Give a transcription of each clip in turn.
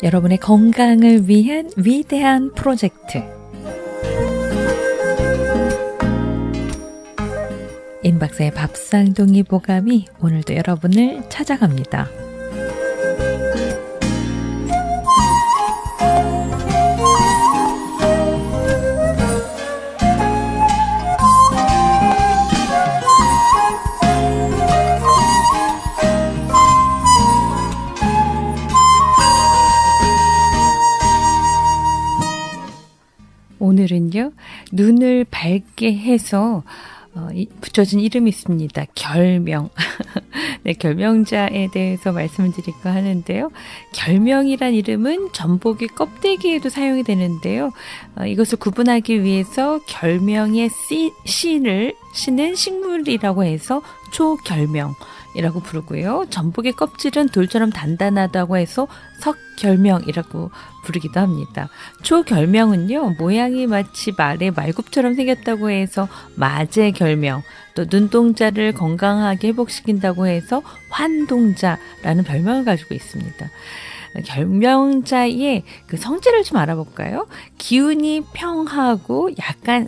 여러분의 건강을 위한 위대한 프로젝트 임박사의 밥상 동의보감이 오늘도 여러분을 찾아갑니다. 오늘은요, 눈을 밝게 해서 붙여진 이름이 있습니다. 결명. 네, 결명자에 대해서 말씀을 드릴까 하는데요. 결명이란 이름은 전복의 껍데기에도 사용이 되는데요. 이것을 구분하기 위해서 결명의 씨는 식물이라고 해서 초결명이라고 부르고요. 전복의 껍질은 돌처럼 단단하다고 해서 석결명이라고 부르기도 합니다. 초결명은요, 모양이 마치 말의 말굽처럼 생겼다고 해서 마제결명, 또 눈동자를 건강하게 회복시킨다고 해서 환동자라는 별명을 가지고 있습니다. 결명자의 그 성질을 좀 알아볼까요? 기운이 평하고 약간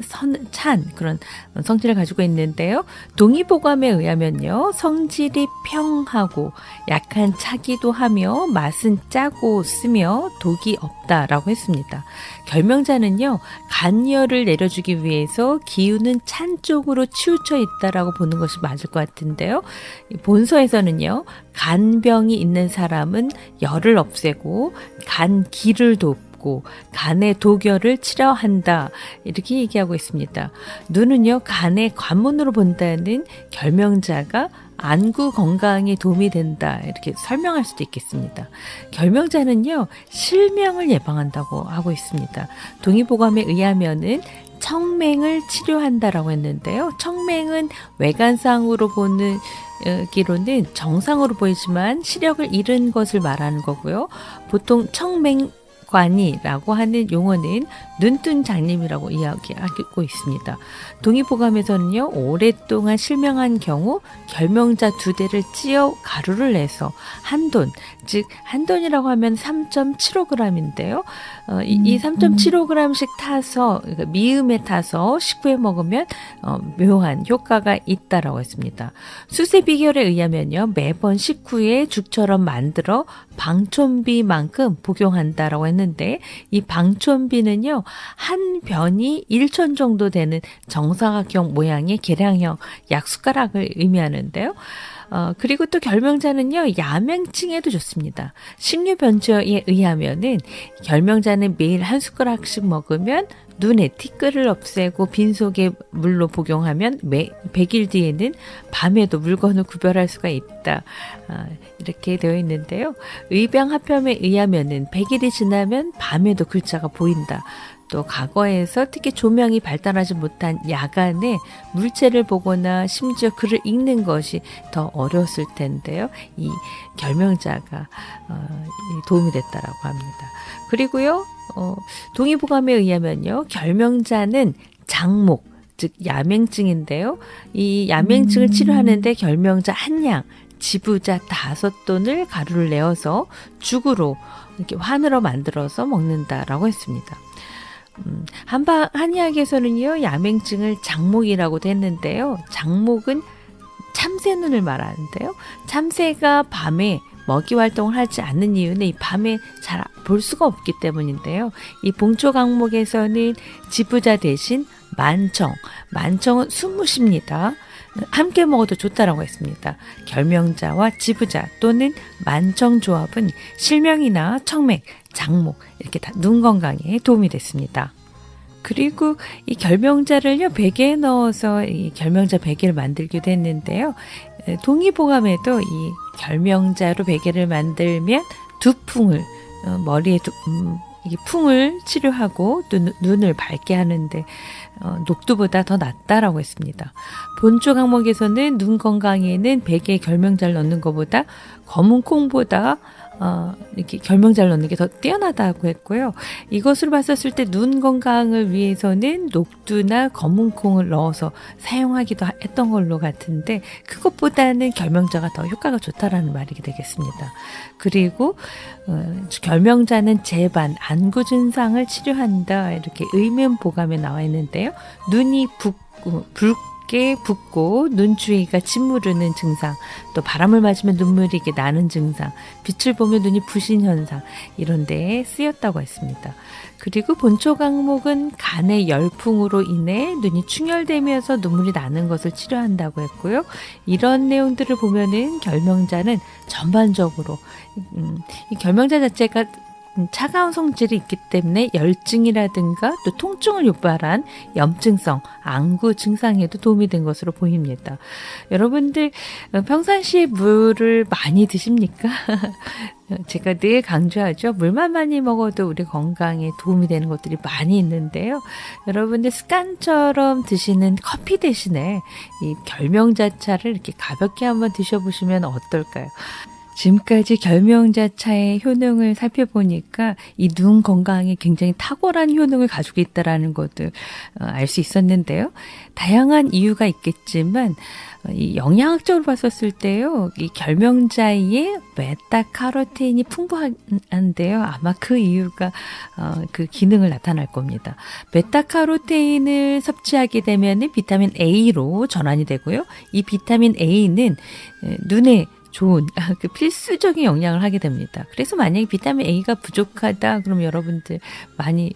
찬 그런 성질을 가지고 있는데요. 동의보감에 의하면요, 성질이 평하고 약간 차기도 하며 맛은 짜고 쓰며 독이 없다라고 했습니다. 결명자는요, 간열을 내려주기 위해서 기운은 찬 쪽으로 치우쳐 있다라고 보는 것이 맞을 것 같은데요. 본서에서는요, 간병이 있는 사람은 열을 없애고 간기를 돕고 간의 독열을 치료한다, 이렇게 얘기하고 있습니다. 눈은요, 간의 관문으로 본다는 결명자가 안구 건강에 도움이 된다, 이렇게 설명할 수도 있겠습니다. 결명자는요, 실명을 예방한다고 하고 있습니다. 동의보감에 의하면은 청맹을 치료한다라고 했는데요. 청맹은 외관상으로 보는 기로는 정상으로 보이지만 시력을 잃은 것을 말하는 거고요. 보통 청맹관이라고 하는 용어는 눈뜬 장님이라고 이야기하고 있습니다. 동의보감에서는요, 오랫동안 실명한 경우 결명자 2대를 찧어 가루를 내서 한돈, 즉 한돈이라고 하면 3.75g인데요. 이 3.75g씩 타서, 그러니까 미음에 타서 식후에 먹으면 묘한 효과가 있다라고 했습니다. 수세 비결에 의하면요, 매번 식후에 죽처럼 만들어 방촌비만큼 복용한다라고 했는데, 이 방촌비는요, 한 변이 1천 정도 되는 정사각형 모양의 계량형 약숟가락을 의미하는데요. 그리고 또 결명자는요, 야맹증에도 좋습니다. 식료변조에 의하면은 결명자는 매일 한 숟가락씩 먹으면 눈의 티끌을 없애고 빈속에 물로 복용하면 100일 뒤에는 밤에도 물건을 구별할 수가 있다, 이렇게 되어 있는데요. 의병합편에 의하면은 100일이 지나면 밤에도 글자가 보인다. 또 과거에서 특히 조명이 발달하지 못한 야간에 물체를 보거나 심지어 글을 읽는 것이 더 어려웠을 텐데요. 이 결명자가 도움이 됐다라고 합니다. 그리고요, 동의보감에 의하면요, 결명자는 장목, 즉 야맹증인데요. 이 야맹증을 치료하는데 결명자 한 양, 지부자 5돈을 가루를 내어서 죽으로 이렇게 환으로 만들어서 먹는다라고 했습니다. 한의학에서는요, 야맹증을 장목이라고도 했는데요. 장목은 참새눈을 말하는데요. 참새가 밤에 먹이 활동을 하지 않는 이유는 이 밤에 잘 볼 수가 없기 때문인데요. 이 봉초강목에서는 지부자 대신 만청은 숨무십니다. 함께 먹어도 좋다라고 했습니다. 결명자와 지부자 또는 만청 조합은 실명이나 청맥, 장목, 이렇게 다 눈 건강에 도움이 됐습니다. 그리고 이 결명자를요, 베개에 넣어서 이 결명자 베개를 만들기도 했는데요. 동의보감에도 이 결명자로 베개를 만들면 두풍을, 머리에 이게 풍을 치료하고 눈을 밝게 하는데 녹두보다 더 낫다라고 했습니다. 본초 강목에서는 눈 건강에는 베개에 결명자를 넣는 것보다 검은 콩보다 이렇게 결명자를 넣는 게 더 뛰어나다고 했고요. 이것으로 봤었을 때 눈 건강을 위해서는 녹두나 검은콩을 넣어서 사용하기도 했던 걸로 같은데 그것보다는 결명자가 더 효과가 좋다라는 말이 되겠습니다. 그리고 결명자는 재반, 안구 증상을 치료한다 이렇게 의문보감에 나와 있는데요. 눈이 붉게 붓고 눈 주위가 짓무르는 증상, 또 바람을 맞으면 눈물이 이렇게 나는 증상, 빛을 보면 눈이 부신 현상 이런 데에 쓰였다고 했습니다. 그리고 본초 강목은 간의 열풍으로 인해 눈이 충혈되면서 눈물이 나는 것을 치료한다고 했고요. 이런 내용들을 보면은 결명자는 전반적으로 이 결명자 자체가 차가운 성질이 있기 때문에 열증이라든가 또 통증을 유발한 염증성 안구 증상에도 도움이 된 것으로 보입니다. 여러분들 평상시에 물을 많이 드십니까? 제가 늘 강조하죠. 물만 많이 먹어도 우리 건강에 도움이 되는 것들이 많이 있는데요. 여러분들 습관처럼 드시는 커피 대신에 이 결명자차를 이렇게 가볍게 한번 드셔보시면 어떨까요? 지금까지 결명자차의 효능을 살펴보니까 이 눈 건강에 굉장히 탁월한 효능을 가지고 있다는 것을 알 수 있었는데요. 다양한 이유가 있겠지만 이 영양학적으로 봤었을 때요. 이 결명자의 베타카로틴이 풍부한데요. 아마 그 이유가 그 기능을 나타날 겁니다. 베타카로틴을 섭취하게 되면 비타민 A로 전환이 되고요. 이 비타민 A는 눈에 좋은 그 필수적인 영향을 하게 됩니다. 그래서 만약에 비타민 A가 부족하다 그러면 여러분들 많이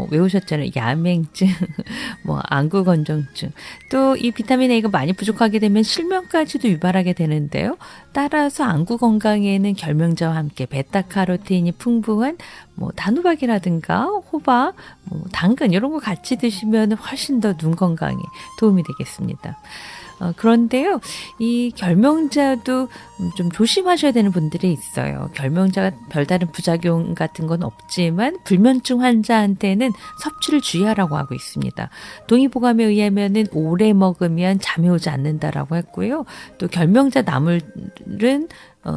외우셨잖아요. 야맹증, 안구 건조증. 또 이 비타민 A가 많이 부족하게 되면 실명까지도 유발하게 되는데요. 따라서 안구 건강에는 결명자와 함께 베타카로틴이 풍부한 단호박이라든가 호박, 당근 이런 거 같이 드시면 훨씬 더 눈 건강에 도움이 되겠습니다. 그런데요, 이 결명자도 좀 조심하셔야 되는 분들이 있어요. 결명자가 별다른 부작용 같은 건 없지만 불면증 환자한테는 섭취를 주의하라고 하고 있습니다. 동의보감에 의하면은 오래 먹으면 잠이 오지 않는다라고 했고요. 또 결명자 나물은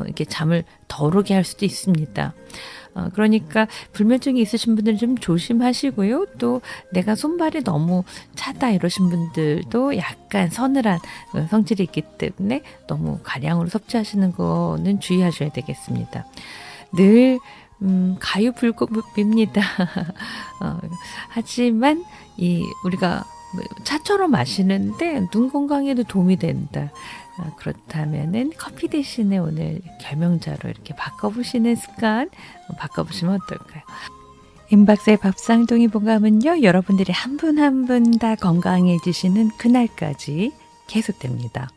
이렇게 잠을 덜 오게 할 수도 있습니다. 그러니까 불면증이 있으신 분들은 좀 조심하시고요. 또 내가 손발이 너무 차다 이러신 분들도 약간 서늘한 성질이 있기 때문에 너무 가량으로 섭취하시는 거는 주의하셔야 되겠습니다. 늘 가유불급입니다. 하지만 우리가 차처럼 마시는데 눈 건강에도 도움이 된다. 그렇다면은 커피 대신에 오늘 결명자로 이렇게 바꿔보시는 습관 바꿔보시면 어떨까요? 임박사의 밥상동의 보감은요, 여러분들이 한 분 한 분 다 건강해지시는 그날까지 계속됩니다.